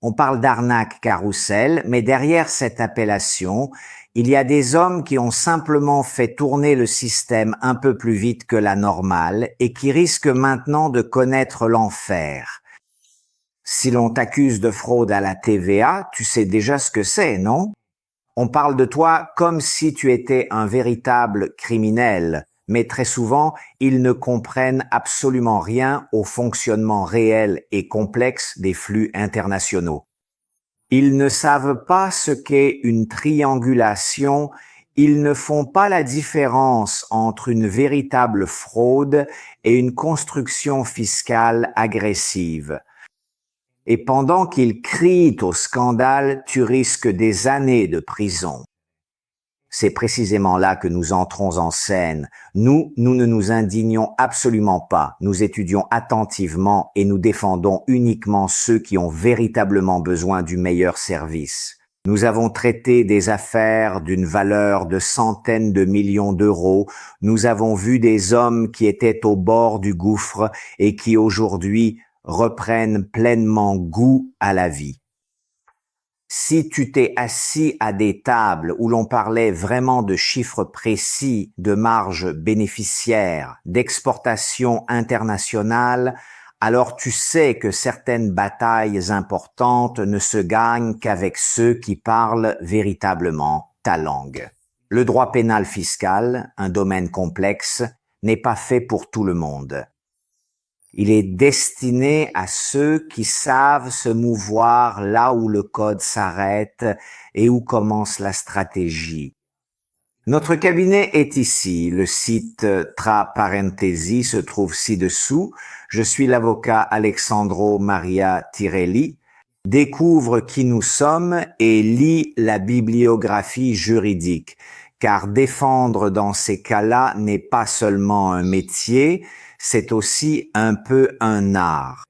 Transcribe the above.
On parle d'arnaque carrousel, mais derrière cette appellation, il y a des hommes qui ont simplement fait tourner le système un peu plus vite que la normale et qui risquent maintenant de connaître l'enfer. Si l'on t'accuse de fraude à la TVA, tu sais déjà ce que c'est, non? On parle de toi comme si tu étais un véritable criminel, mais très souvent, ils ne comprennent absolument rien au fonctionnement réel et complexe des flux internationaux. Ils ne savent pas ce qu'est une triangulation, ils ne font pas la différence entre une véritable fraude et une construction fiscale agressive. Et pendant qu'ils crient au scandale, tu risques des années de prison. C'est précisément là que nous entrons en scène. Nous ne nous indignons absolument pas. Nous étudions attentivement et nous défendons uniquement ceux qui ont véritablement besoin du meilleur service. Nous avons traité des affaires d'une valeur de centaines de millions d'euros. Nous avons vu des hommes qui étaient au bord du gouffre et qui aujourd'hui reprennent pleinement goût à la vie. Si tu t'es assis à des tables où l'on parlait vraiment de chiffres précis, de marge bénéficiaire, d'exportation internationale, alors tu sais que certaines batailles importantes ne se gagnent qu'avec ceux qui parlent véritablement ta langue. Le droit pénal fiscal, un domaine complexe, n'est pas fait pour tout le monde. Il est destiné à ceux qui savent se mouvoir là où le code s'arrête et où commence la stratégie. Notre cabinet est ici. Le site Tra Parentesi se trouve ci-dessous. Je suis l'avocat Alexandro Maria Tirelli. Découvre qui nous sommes et lis la bibliographie juridique, car défendre dans ces cas-là n'est pas seulement un métier, c'est aussi un peu un art.